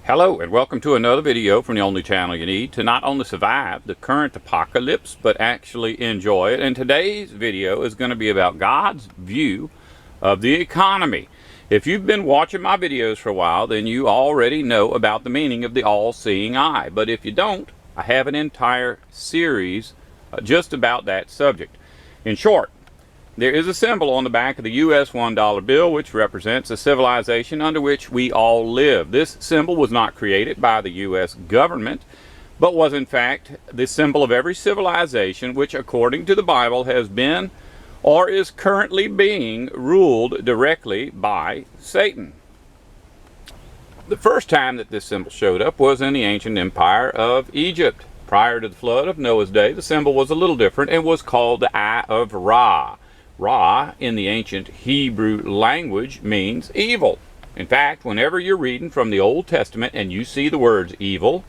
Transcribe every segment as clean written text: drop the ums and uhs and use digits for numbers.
Hello and welcome to another video from the only channel you need to not only survive the current apocalypse but actually enjoy it. And today's video is going to be about God's view of the economy. If you've been watching my videos for a while, then you already know about the meaning of the all-seeing eye. But if you don't, I have an entire series just about that subject. In short, there is a symbol on the back of the U.S. $1 bill which represents a civilization under which we all live. This symbol was not created by the U.S. government, but was in fact the symbol of every civilization which, according to the Bible, has been or is currently being ruled directly by Satan. The first time that this symbol showed up was in the ancient empire of Egypt. Prior to the flood of Noah's day, the symbol was a little different and was called the Eye of Ra. Ra, in the ancient Hebrew language, means evil. In fact, whenever you're reading from the Old Testament and you see the words evil,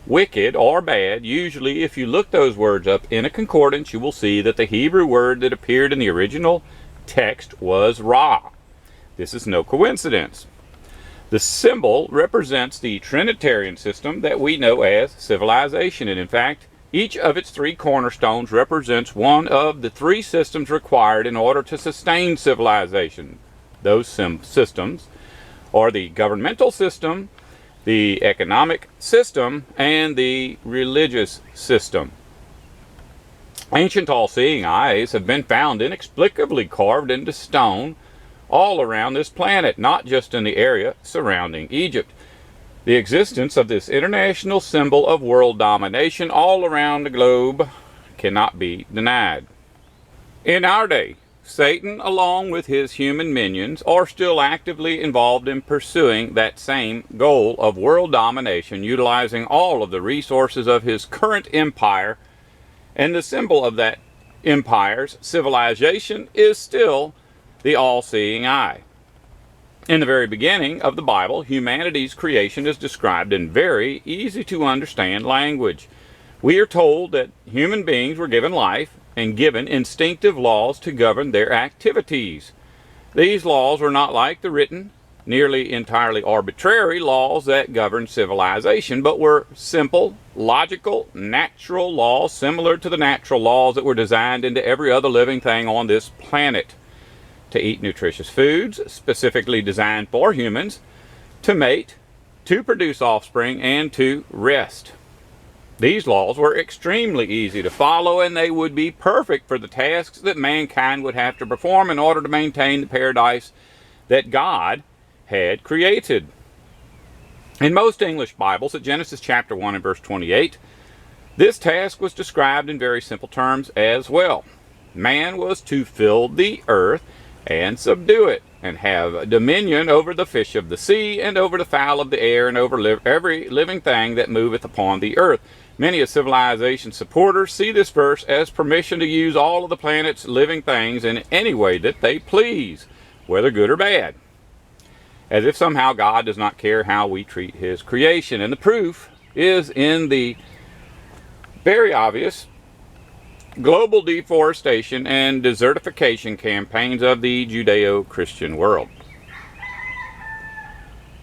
wicked, or bad, usually if you look those words up in a concordance, you will see that the Hebrew word that appeared in the original text was Ra. This is no coincidence. The symbol represents the Trinitarian system that we know as civilization, and in fact, each of its three cornerstones represents one of the three systems required in order to sustain civilization. Those systems are the governmental system, the economic system, and the religious system. Ancient all-seeing eyes have been found inexplicably carved into stone all around this planet, not just in the area surrounding Egypt. The existence of this international symbol of world domination all around the globe cannot be denied. In our day, Satan, along with his human minions, are still actively involved in pursuing that same goal of world domination, utilizing all of the resources of his current empire, and the symbol of that empire's civilization is still the all-seeing eye. In the very beginning of the Bible, humanity's creation is described in very easy-to-understand language. We are told that human beings were given life and given instinctive laws to govern their activities. These laws were not like the written, nearly entirely arbitrary laws that govern civilization, but were simple, logical, natural laws similar to the natural laws that were designed into every other living thing on this planet. To eat nutritious foods specifically designed for humans, to mate, to produce offspring, and to rest. These laws were extremely easy to follow, and they would be perfect for the tasks that mankind would have to perform in order to maintain the paradise that God had created. In most English Bibles, at Genesis chapter 1 and verse 28, this task was described in very simple terms as well. Man was to fill the earth and subdue it, and have dominion over the fish of the sea, and over the fowl of the air, and over every living thing that moveth upon the earth. Many a civilization supporters see this verse as permission to use all of the planet's living things in any way that they please, whether good or bad. As if somehow God does not care how we treat his creation. And the proof is in the very obvious global deforestation and desertification campaigns of the Judeo-Christian world.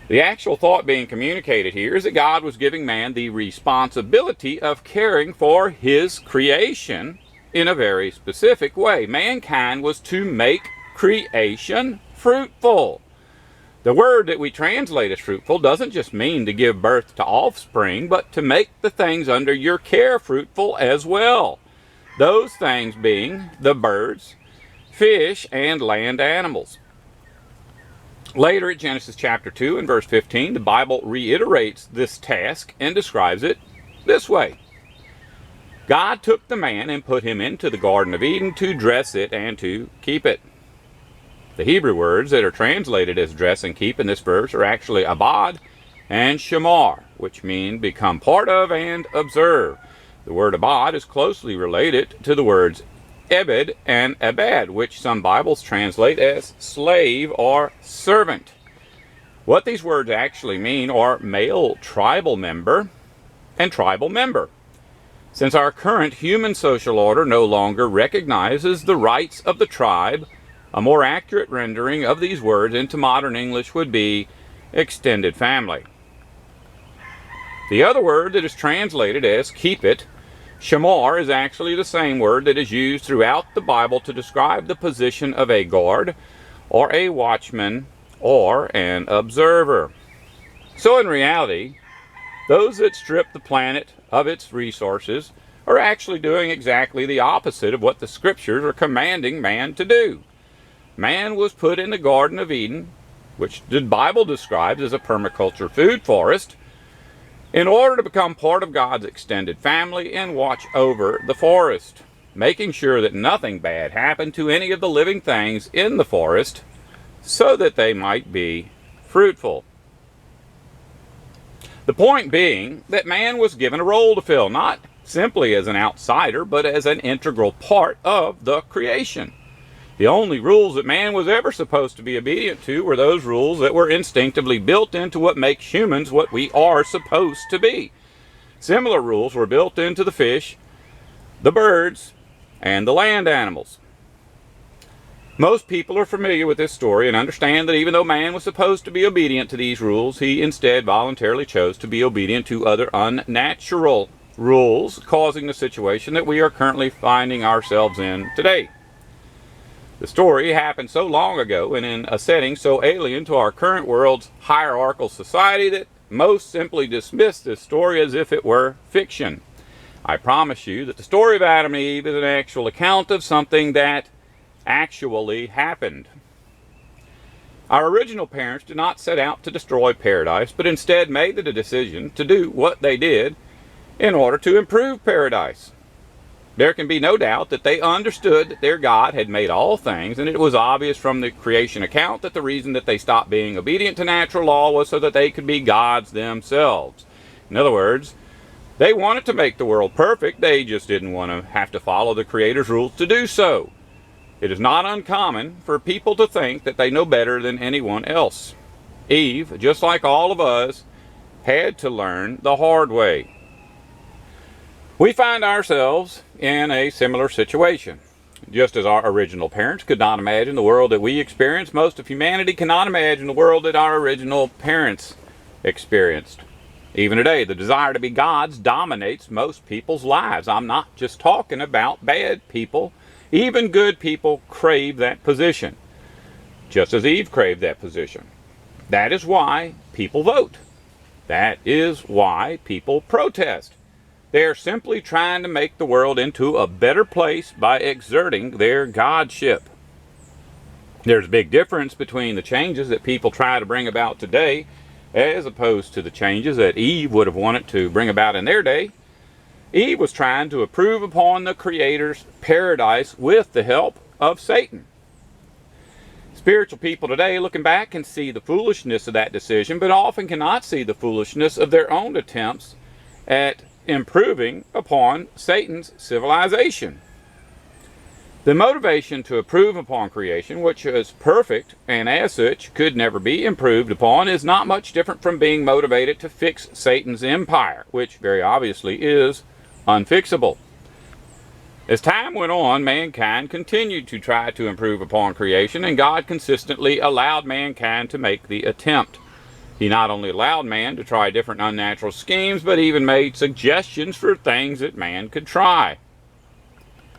The actual thought being communicated here is that God was giving man the responsibility of caring for his creation in a very specific way. Mankind was to make creation fruitful. The word that we translate as fruitful doesn't just mean to give birth to offspring, but to make the things under your care fruitful as well. Those things being the birds, fish, and land animals. Later at Genesis chapter 2 and verse 15, the Bible reiterates this task and describes it this way. God took the man and put him into the Garden of Eden to dress it and to keep it. The Hebrew words that are translated as dress and keep in this verse are actually abad and shamar, which mean become part of and observe. The word abad is closely related to the words ebed and abad, which some Bibles translate as slave or servant. What these words actually mean are male tribal member and tribal member. Since our current human social order no longer recognizes the rights of the tribe, a more accurate rendering of these words into modern English would be extended family. The other word that is translated as keep it, shamar, is actually the same word that is used throughout the Bible to describe the position of a guard or a watchman or an observer. So in reality, those that strip the planet of its resources are actually doing exactly the opposite of what the scriptures are commanding man to do. Man was put in the Garden of Eden, which the Bible describes as a permaculture food forest, in order to become part of God's extended family and watch over the forest, making sure that nothing bad happened to any of the living things in the forest so that they might be fruitful. The point being that man was given a role to fill, not simply as an outsider, but as an integral part of the creation. The only rules that man was ever supposed to be obedient to were those rules that were instinctively built into what makes humans what we are supposed to be. Similar rules were built into the fish, the birds, and the land animals. Most people are familiar with this story and understand that even though man was supposed to be obedient to these rules, he instead voluntarily chose to be obedient to other unnatural rules, causing the situation that we are currently finding ourselves in today. The story happened so long ago and in a setting so alien to our current world's hierarchical society that most simply dismiss this story as if it were fiction. I promise you that the story of Adam and Eve is an actual account of something that actually happened. Our original parents did not set out to destroy paradise, but instead made the decision to do what they did in order to improve paradise. There can be no doubt that they understood that their God had made all things, and it was obvious from the creation account that the reason that they stopped being obedient to natural law was so that they could be gods themselves. In other words, they wanted to make the world perfect, they just didn't want to have to follow the Creator's rules to do so. It is not uncommon for people to think that they know better than anyone else. Eve, just like all of us, had to learn the hard way. We find ourselves in a similar situation. Just as our original parents could not imagine the world that we experience, most of humanity cannot imagine the world that our original parents experienced. Even today, the desire to be gods dominates most people's lives. I'm not just talking about bad people. Even good people crave that position, just as Eve craved that position. That is why people vote. That is why people protest. They are simply trying to make the world into a better place by exerting their godship. There's a big difference between the changes that people try to bring about today as opposed to the changes that Eve would have wanted to bring about in their day. Eve was trying to improve upon the Creator's paradise with the help of Satan. Spiritual people today, looking back, can see the foolishness of that decision, but often cannot see the foolishness of their own attempts at improving upon Satan's civilization. The motivation to improve upon creation, which is perfect and as such could never be improved upon, is not much different from being motivated to fix Satan's empire, which very obviously is unfixable. As time went on, mankind continued to try to improve upon creation, and God consistently allowed mankind to make the attempt. He not only allowed man to try different unnatural schemes, but even made suggestions for things that man could try.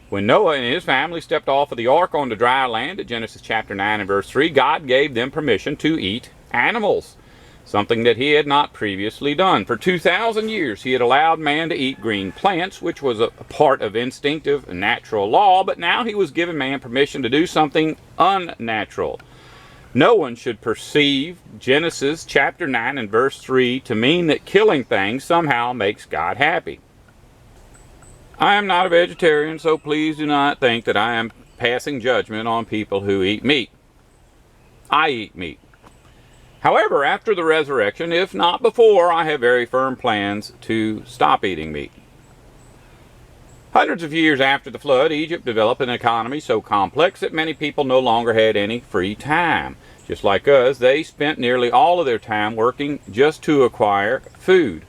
When Noah and his family stepped off of the ark onto dry land at Genesis chapter 9 and verse 3, God gave them permission to eat animals, something that he had not previously done. For 2,000 years, he had allowed man to eat green plants, which was a part of instinctive and natural law, but now he was giving man permission to do something unnatural. No one should perceive Genesis chapter 9 and verse 3 to mean that killing things somehow makes God happy. I am not a vegetarian, so please do not think that I am passing judgment on people who eat meat. I eat meat. However, after the resurrection, if not before, I have very firm plans to stop eating meat. Hundreds of years after the flood, Egypt developed an economy so complex that many people no longer had any free time. Just like us, they spent nearly all of their time working just to acquire food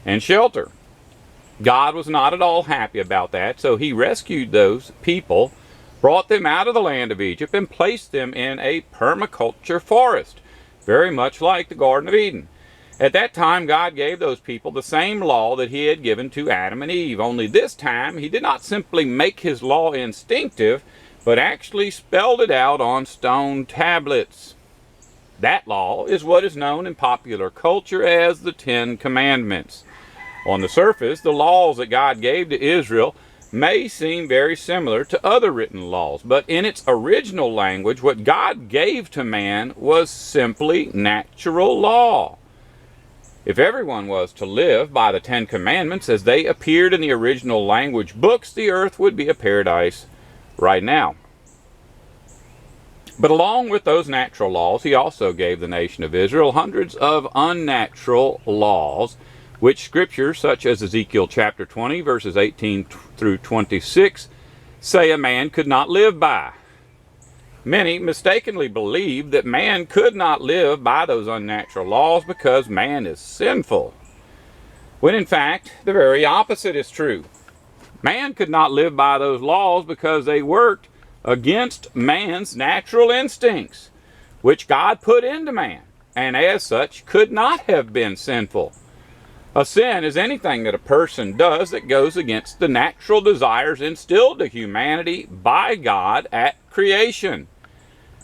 and shelter. God was not at all happy about that, so he rescued those people, brought them out of the land of Egypt, and placed them in a permaculture forest, very much like the Garden of Eden. At that time, God gave those people the same law that he had given to Adam and Eve, only this time he did not simply make his law instinctive, but actually spelled it out on stone tablets. That law is what is known in popular culture as the Ten Commandments. On the surface, the laws that God gave to Israel may seem very similar to other written laws, but in its original language, what God gave to man was simply natural law. If everyone was to live by the Ten Commandments as they appeared in the original language books, the earth would be a paradise right now. But along with those natural laws, he also gave the nation of Israel hundreds of unnatural laws, which scriptures such as Ezekiel chapter 20, verses 18 through 26, say a man could not live by. Many mistakenly believe that man could not live by those unnatural laws because man is sinful, when in fact the very opposite is true. Man could not live by those laws because they worked against man's natural instincts, which God put into man, and as such could not have been sinful. A sin is anything that a person does that goes against the natural desires instilled to humanity by God at creation.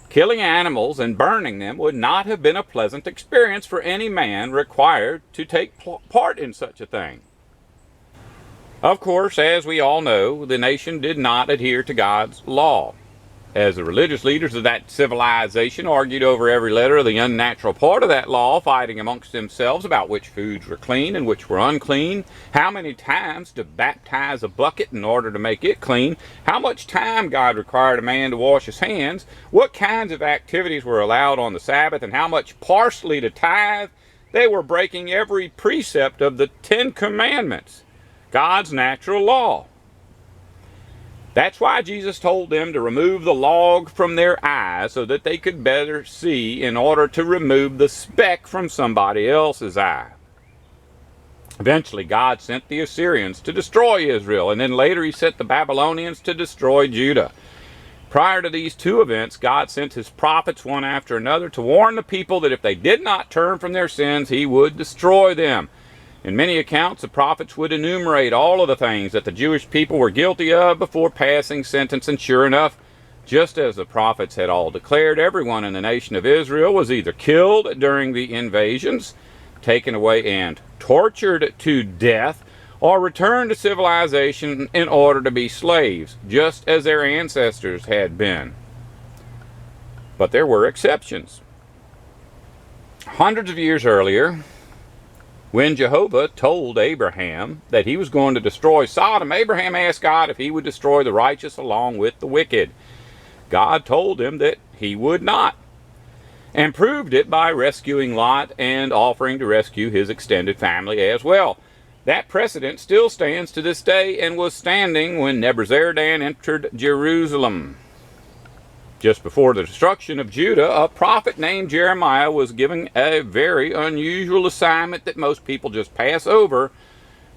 Killing animals and burning them would not have been a pleasant experience for any man required to take part in such a thing. Of course, as we all know, the nation did not adhere to God's law. As the religious leaders of that civilization argued over every letter of the unnatural part of that law, fighting amongst themselves about which foods were clean and which were unclean, how many times to baptize a bucket in order to make it clean, how much time God required a man to wash his hands, what kinds of activities were allowed on the Sabbath, and how much parsley to tithe, they were breaking every precept of the Ten Commandments, God's natural law. That's why Jesus told them to remove the log from their eye so that they could better see in order to remove the speck from somebody else's eye. Eventually, God sent the Assyrians to destroy Israel, and then later he sent the Babylonians to destroy Judah. Prior to these two events, God sent his prophets one after another to warn the people that if they did not turn from their sins, he would destroy them. In many accounts, the prophets would enumerate all of the things that the Jewish people were guilty of before passing sentence, and sure enough, just as the prophets had all declared, everyone in the nation of Israel was either killed during the invasions, taken away and tortured to death, or returned to civilization in order to be slaves, just as their ancestors had been. But there were exceptions. Hundreds of years earlier, when Jehovah told Abraham that he was going to destroy Sodom, Abraham asked God if he would destroy the righteous along with the wicked. God told him that he would not, and proved it by rescuing Lot and offering to rescue his extended family as well. That precedent still stands to this day and was standing when Nebuzaradan entered Jerusalem. Just before the destruction of Judah, a prophet named Jeremiah was given a very unusual assignment that most people just pass over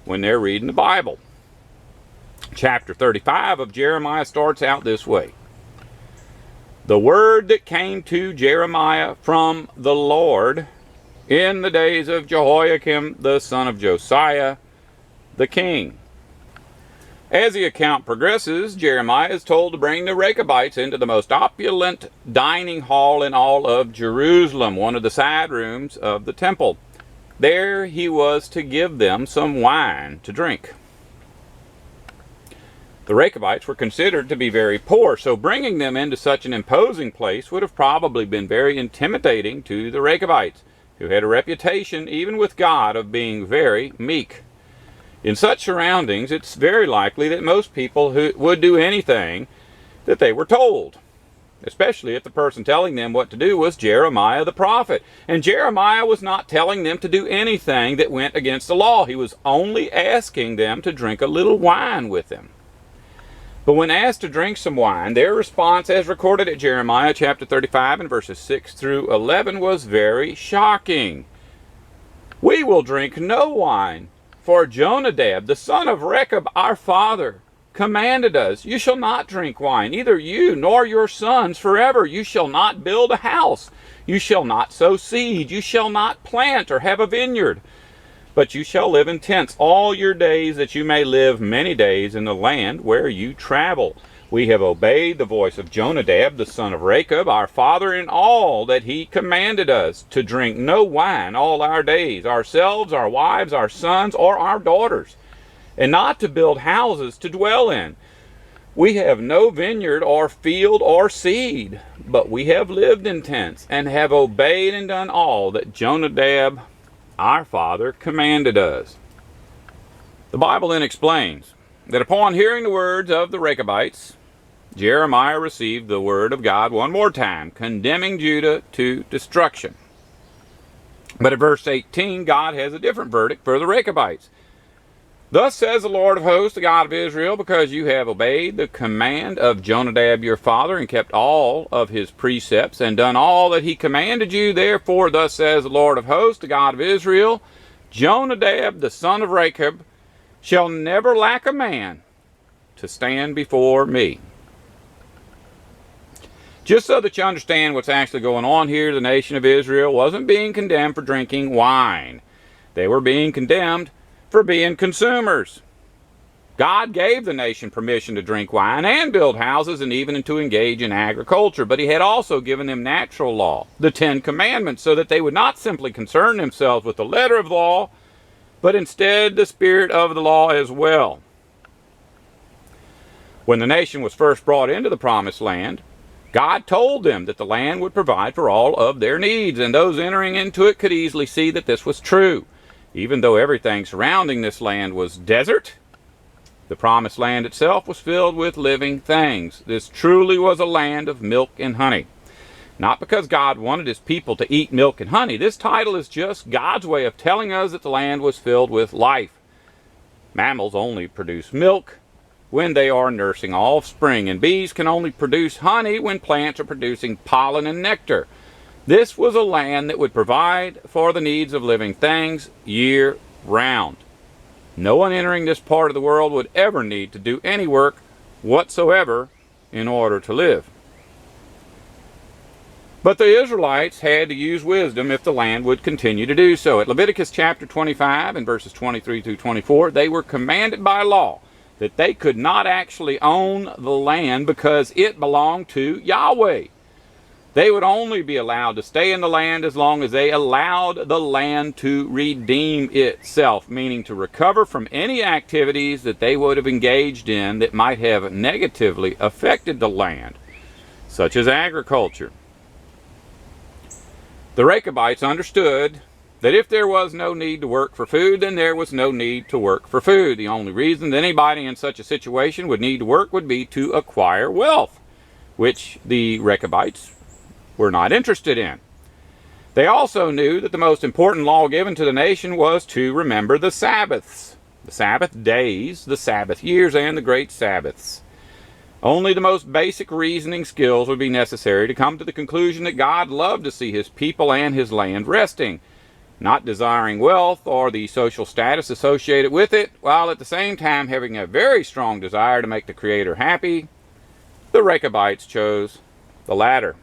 when they're reading the Bible. Chapter 35 of Jeremiah starts out this way. The word that came to Jeremiah from the Lord in the days of Jehoiakim the son of Josiah the king. As the account progresses, Jeremiah is told to bring the Rechabites into the most opulent dining hall in all of Jerusalem, one of the side rooms of the temple. There he was to give them some wine to drink. The Rechabites were considered to be very poor, so bringing them into such an imposing place would have probably been very intimidating to the Rechabites, who had a reputation, even with God, of being very meek. In such surroundings, it's very likely that most people would do anything that they were told, especially if the person telling them what to do was Jeremiah the prophet. And Jeremiah was not telling them to do anything that went against the law. He was only asking them to drink a little wine with him. But when asked to drink some wine, their response, as recorded at Jeremiah chapter 35 and verses 6 through 11, was very shocking. "We will drink no wine, for Jonadab, the son of Rechab, our father, commanded us, you shall not drink wine, either you nor your sons forever. You shall not build a house. You shall not sow seed. You shall not plant or have a vineyard. But you shall live in tents all your days, that you may live many days in the land where you travel. We have obeyed the voice of Jonadab, the son of Rechab, our father, in all that he commanded us, to drink no wine all our days, ourselves, our wives, our sons, or our daughters, and not to build houses to dwell in. We have no vineyard or field or seed, but we have lived in tents, and have obeyed and done all that Jonadab, our father, commanded us. The Bible then explains that upon hearing the words of the Rechabites, Jeremiah received the word of God one more time, condemning Judah to destruction. But at verse 18, God has a different verdict for the Rechabites. Thus says the Lord of hosts, the God of Israel, because you have obeyed the command of Jonadab your father, and kept all of his precepts, and done all that he commanded you, therefore thus says the Lord of hosts, the God of Israel, Jonadab the son of Rechab shall never lack a man to stand before me. Just so that you understand what's actually going on here, the nation of Israel wasn't being condemned for drinking wine. They were being condemned for being consumers. God gave the nation permission to drink wine and build houses and even to engage in agriculture, but he had also given them natural law, the 10 Commandments, so that they would not simply concern themselves with the letter of the law, but instead the spirit of the law as well. When the nation was first brought into the promised land, God told them that the land would provide for all of their needs, and those entering into it could easily see that this was true. Even though everything surrounding this land was desert, the promised land itself was filled with living things. This truly was a land of milk and honey. Not because God wanted his people to eat milk and honey. This title is just God's way of telling us that the land was filled with life. Mammals only produce milk when they are nursing offspring, and bees can only produce honey when plants are producing pollen and nectar. This was a land that would provide for the needs of living things year-round. No one entering this part of the world would ever need to do any work whatsoever in order to live. But the Israelites had to use wisdom if the land would continue to do so. At Leviticus chapter 25 and verses 23 through 24, they were commanded by law that they could not actually own the land because it belonged to Yahweh. They would only be allowed to stay in the land as long as they allowed the land to redeem itself, meaning to recover from any activities that they would have engaged in that might have negatively affected the land, such as agriculture. The Rechabites understood that if there was no need to work for food, then there was no need to work for food. The only reason that anybody in such a situation would need to work would be to acquire wealth, which the Rechabites were not interested in. They also knew that the most important law given to the nation was to remember the Sabbaths, the Sabbath days, the Sabbath years, and the great Sabbaths. Only the most basic reasoning skills would be necessary to come to the conclusion that God loved to see his people and his land resting, not desiring wealth or the social status associated with it, while at the same time having a very strong desire to make the Creator happy. The Rechabites chose the latter.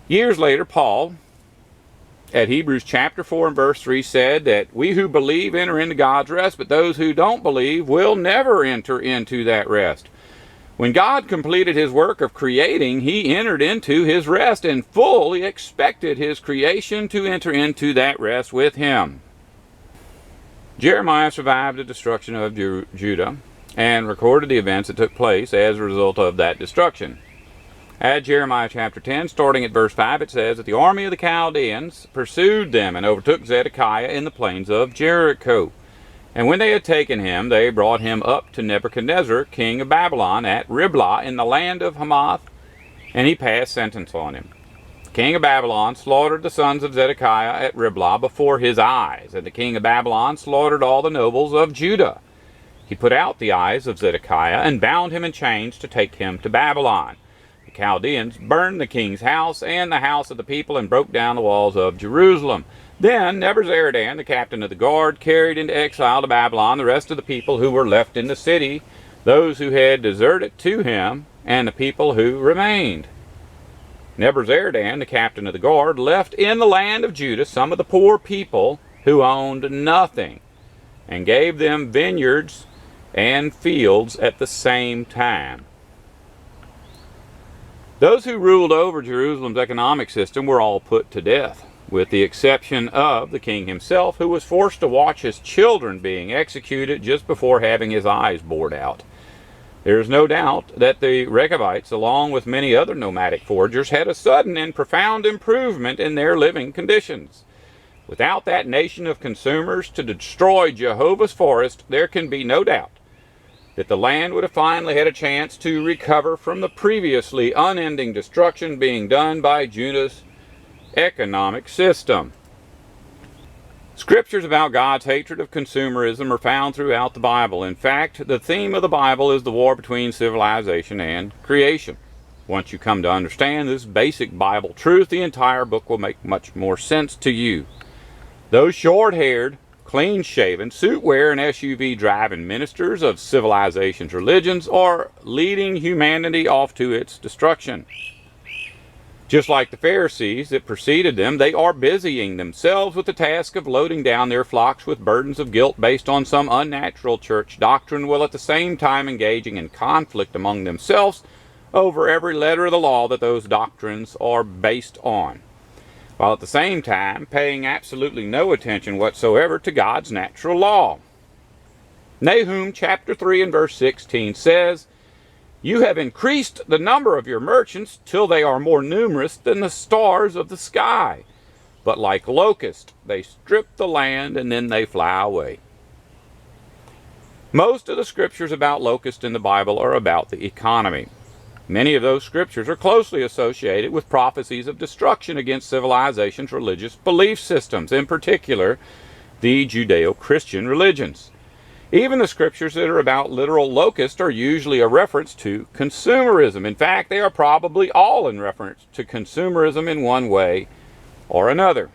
Years later, Paul, at Hebrews chapter 4 and verse 3, said that we who believe enter into God's rest, but those who don't believe will never enter into that rest. When God completed his work of creating, he entered into his rest and fully expected his creation to enter into that rest with him. Jeremiah survived the destruction of Judah and recorded the events that took place as a result of that destruction. At Jeremiah chapter 10, starting at verse 5, it says that the army of the Chaldeans pursued them and overtook Zedekiah in the plains of Jericho. And when they had taken him, they brought him up to Nebuchadnezzar, king of Babylon, at Riblah in the land of Hamath, and he passed sentence on him. The king of Babylon slaughtered the sons of Zedekiah at Riblah before his eyes, and the king of Babylon slaughtered all the nobles of Judah. He put out the eyes of Zedekiah and bound him in chains to take him to Babylon. The Chaldeans burned the king's house and the house of the people and broke down the walls of Jerusalem. Then Nebuzaradan, the captain of the guard, carried into exile to Babylon the rest of the people who were left in the city, those who had deserted to him, and the people who remained. Nebuzaradan, the captain of the guard, left in the land of Judah some of the poor people who owned nothing, and gave them vineyards and fields at the same time. Those who ruled over Jerusalem's economic system were all put to death, with the exception of the king himself, who was forced to watch his children being executed just before having his eyes bored out. There is no doubt that the Rechabites, along with many other nomadic foragers, had a sudden and profound improvement in their living conditions. Without that nation of consumers to destroy Jehovah's forest, there can be no doubt that the land would have finally had a chance to recover from the previously unending destruction being done by Judah's economic system. Scriptures about God's hatred of consumerism are found throughout the Bible. In fact, the theme of the Bible is the war between civilization and creation. Once you come to understand this basic Bible truth, the entire book will make much more sense to you. Those short-haired, clean-shaven, suit-wearing, SUV-driving ministers of civilization's religions are leading humanity off to its destruction. Just like the Pharisees that preceded them, they are busying themselves with the task of loading down their flocks with burdens of guilt based on some unnatural church doctrine, while at the same time engaging in conflict among themselves over every letter of the law that those doctrines are based on, while at the same time paying absolutely no attention whatsoever to God's natural law. Nahum chapter 3 and verse 16 says, "You have increased the number of your merchants till they are more numerous than the stars of the sky. But like locusts, they strip the land and then they fly away." Most of the scriptures about locusts in the Bible are about the economy. Many of those scriptures are closely associated with prophecies of destruction against civilization's religious belief systems, in particular the Judeo-Christian religions. Even the scriptures that are about literal locusts are usually a reference to consumerism. In fact, they are probably all in reference to consumerism in one way or another.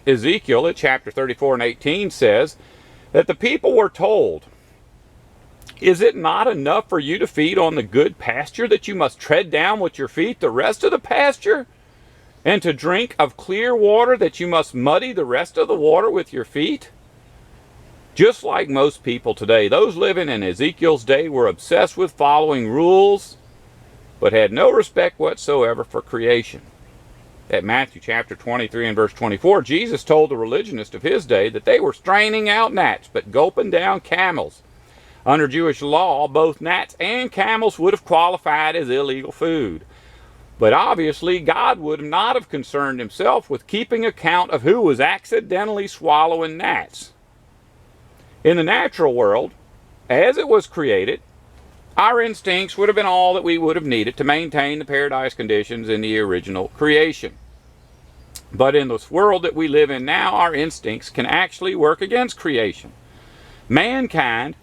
Ezekiel at chapter 34 and 18 says that the people were told, "Is it not enough for you to feed on the good pasture that you must tread down with your feet the rest of the pasture? And to drink of clear water that you must muddy the rest of the water with your feet?" Just like most people today, those living in Ezekiel's day were obsessed with following rules, but had no respect whatsoever for creation. At Matthew chapter 23 and verse 24, Jesus told the religionists of his day that they were straining out gnats, but gulping down camels. Under Jewish law, both gnats and camels would have qualified as illegal food. But obviously, God would not have concerned himself with keeping account of who was accidentally swallowing gnats. In the natural world, as it was created, our instincts would have been all that we would have needed to maintain the paradise conditions in the original creation. But in this world that we live in now, our instincts can actually work against creation. Mankind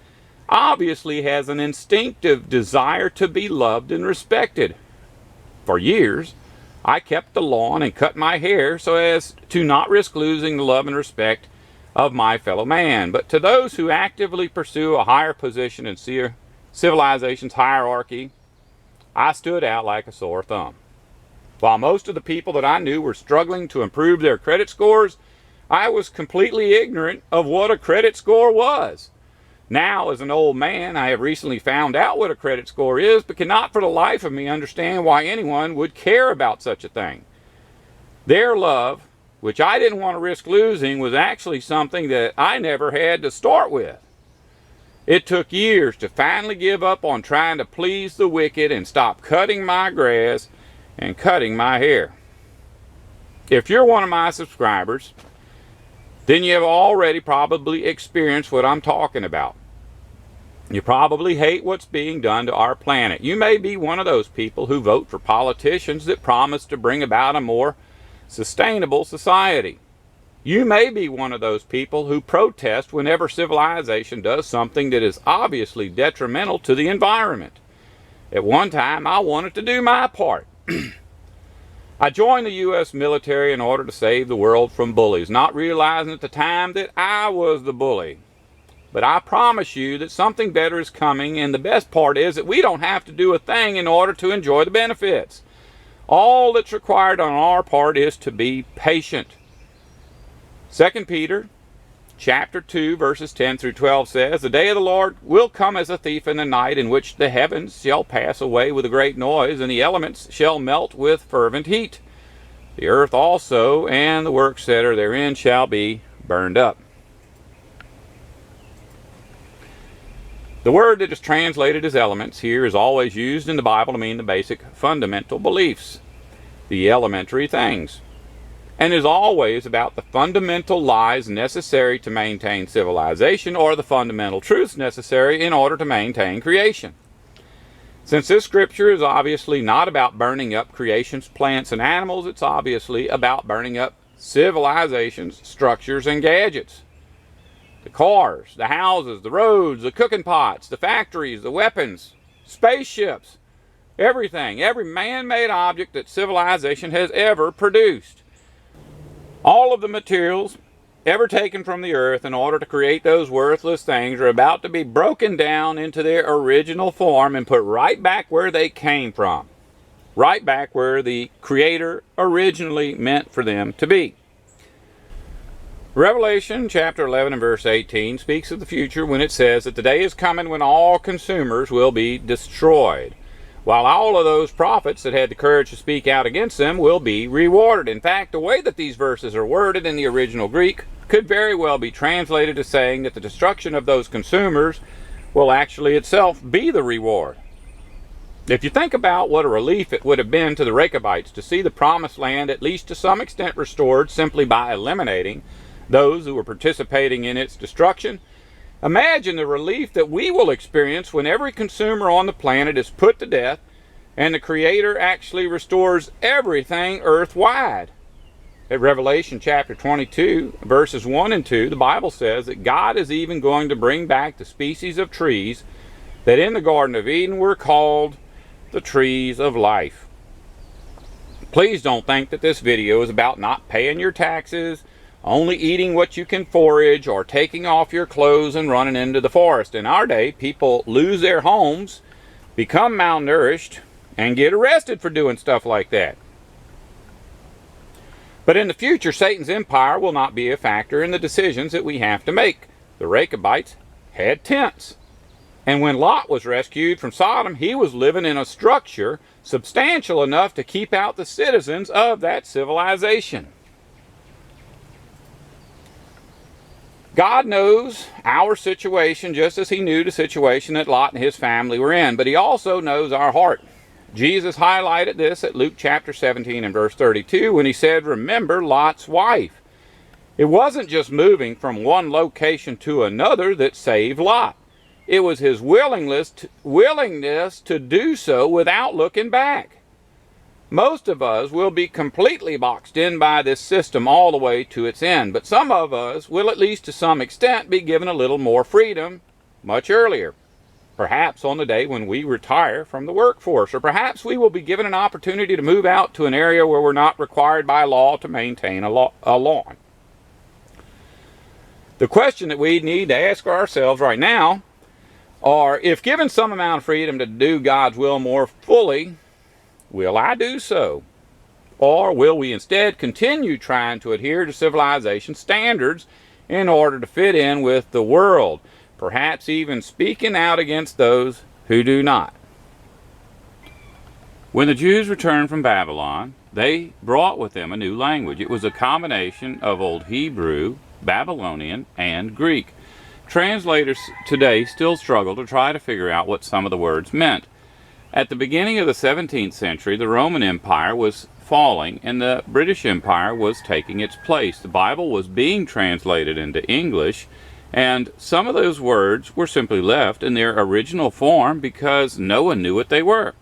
obviously has an instinctive desire to be loved and respected. For years, I kept the lawn and cut my hair so as to not risk losing the love and respect of my fellow man. But to those who actively pursue a higher position in civilization's hierarchy, I stood out like a sore thumb. While most of the people that I knew were struggling to improve their credit scores, I was completely ignorant of what a credit score was. Now, as an old man, I have recently found out what a credit score is, but cannot for the life of me understand why anyone would care about such a thing. Their love, which I didn't want to risk losing, was actually something that I never had to start with. It took years to finally give up on trying to please the wicked and stop cutting my grass and cutting my hair. If you're one of my subscribers, then you have already probably experienced what I'm talking about. You probably hate what's being done to our planet. You may be one of those people who vote for politicians that promise to bring about a more sustainable society. You may be one of those people who protest whenever civilization does something that is obviously detrimental to the environment. At one time, I wanted to do my part. I joined the U.S. military in order to save the world from bullies, not realizing at the time that I was the bully. But I promise you that something better is coming, and the best part is that we don't have to do a thing in order to enjoy the benefits. All that's required on our part is to be patient. 2 Peter chapter 2 verses 10 through 12 says, "The day of the Lord will come as a thief in the night, in which the heavens shall pass away with a great noise, and the elements shall melt with fervent heat. The earth also and the works that are therein shall be burned up." The word that is translated as elements here is always used in the Bible to mean the basic fundamental beliefs, the elementary things, and is always about the fundamental lies necessary to maintain civilization, or the fundamental truths necessary in order to maintain creation. Since this scripture is obviously not about burning up creation's plants and animals, it's obviously about burning up civilization's structures and gadgets. The cars, the houses, the roads, the cooking pots, the factories, the weapons, spaceships, everything, every man-made object that civilization has ever produced. All of the materials ever taken from the earth in order to create those worthless things are about to be broken down into their original form and put right back where they came from. Right back where the Creator originally meant for them to be. Revelation chapter 11 and verse 18 speaks of the future when it says that the day is coming when all consumers will be destroyed, while all of those prophets that had the courage to speak out against them will be rewarded. In fact, the way that these verses are worded in the original Greek could very well be translated as saying that the destruction of those consumers will actually itself be the reward. If you think about what a relief it would have been to the Rechabites to see the promised land at least to some extent restored simply by eliminating those who were participating in its destruction, imagine the relief that we will experience when every consumer on the planet is put to death and the Creator actually restores everything earth-wide. At Revelation chapter 22, verses 1 and 2, the Bible says that God is even going to bring back the species of trees that in the Garden of Eden were called the trees of life. Please don't think that this video is about not paying your taxes, only eating what you can forage, or taking off your clothes and running into the forest. In our day, people lose their homes, become malnourished, and get arrested for doing stuff like that. But in the future, Satan's empire will not be a factor in the decisions that we have to make. The Rechabites had tents. And when Lot was rescued from Sodom, he was living in a structure substantial enough to keep out the citizens of that civilization. God knows our situation just as He knew the situation that Lot and his family were in, but He also knows our heart. Jesus highlighted this at Luke chapter 17 and verse 32 when He said, "Remember Lot's wife." It wasn't just moving from one location to another that saved Lot. It was his willingness to do so without looking back. Most of us will be completely boxed in by this system all the way to its end, but some of us will, at least to some extent, be given a little more freedom much earlier. Perhaps on the day when we retire from the workforce, or perhaps we will be given an opportunity to move out to an area where we're not required by law to maintain a lawn. The question that we need to ask ourselves right now are, if given some amount of freedom to do God's will more fully, will I do so? Or will we instead continue trying to adhere to civilization standards in order to fit in with the world, perhaps even speaking out against those who do not? When the Jews returned from Babylon, they brought with them a new language. It was a combination of Old Hebrew, Babylonian, and Greek. Translators today still struggle to try to figure out what some of the words meant. At the beginning of the 17th century, the Roman Empire was falling and the British Empire was taking its place. The Bible was being translated into English, and some of those words were simply left in their original form because no one knew what they were.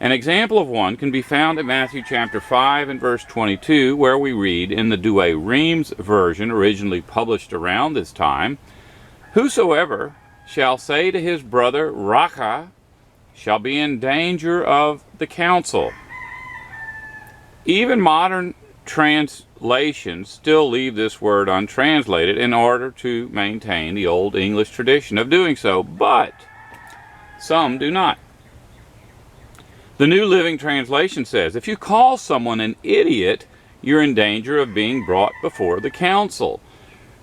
An example of one can be found in Matthew chapter 5 and verse 22, where we read in the Douay-Rheims version, originally published around this time, "Whosoever shall say to his brother, Raca, shall be in danger of the council." Even modern translations still leave this word untranslated in order to maintain the old English tradition of doing so, but some do not. The New Living Translation says, if you call someone an idiot, you're in danger of being brought before the council.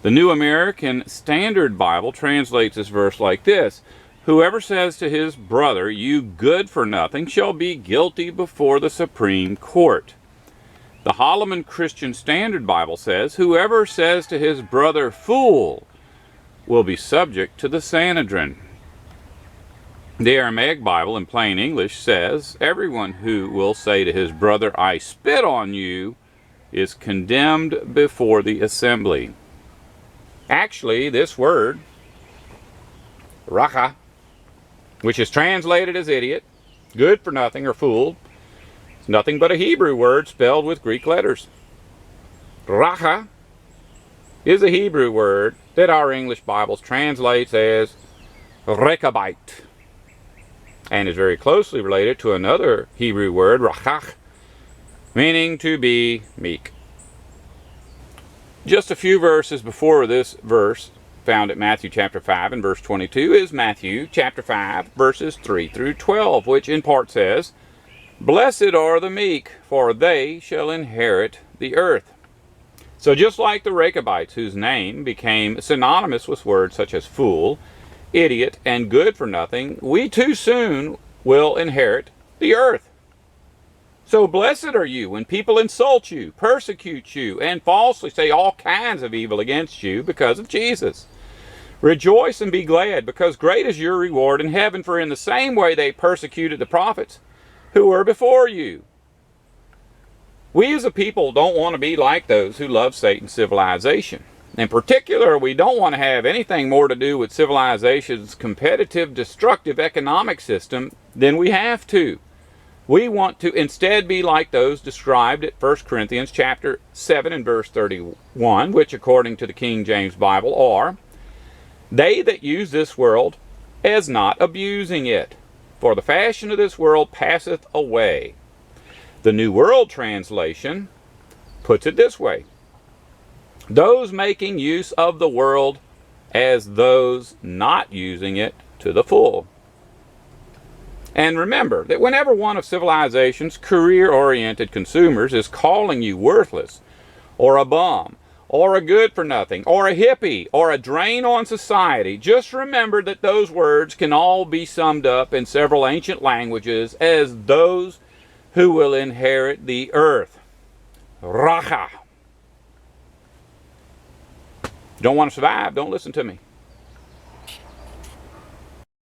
The New American Standard Bible translates this verse like this: whoever says to his brother, you good for nothing, shall be guilty before the Supreme Court. The Holloman Christian Standard Bible says, whoever says to his brother, fool, will be subject to the Sanhedrin. The Aramaic Bible in plain English says, everyone who will say to his brother, I spit on you, is condemned before the assembly. Actually, this word, racha, which is translated as idiot, good for nothing, or fool, is nothing but a Hebrew word spelled with Greek letters. Racha is a Hebrew word that our English Bibles translates as Rechabite, and is very closely related to another Hebrew word, rachach, meaning to be meek. Just a few verses before this verse, found at Matthew chapter 5 and verse 22, is Matthew chapter 5 verses 3 through 12, which in part says, blessed are the meek, for they shall inherit the earth. So just like the Rechabites, whose name became synonymous with words such as fool, idiot, and good for nothing, we too soon will inherit the earth. So blessed are you when people insult you, persecute you, and falsely say all kinds of evil against you because of Jesus. Rejoice and be glad, because great is your reward in heaven, for in the same way they persecuted the prophets who were before you. We as a people don't want to be like those who love Satan's civilization. In particular, we don't want to have anything more to do with civilization's competitive, destructive economic system than we have to. We want to instead be like those described at 1 Corinthians chapter 7 and verse 31, which according to the King James Bible are, they that use this world as not abusing it, for the fashion of this world passeth away. The New World Translation puts it this way: those making use of the world as those not using it to the full. And remember that whenever one of civilization's career-oriented consumers is calling you worthless, or a bum, or a good-for-nothing, or a hippie, or a drain on society, just remember that those words can all be summed up in several ancient languages as those who will inherit the earth. Racha. Don't want to survive? Don't listen to me.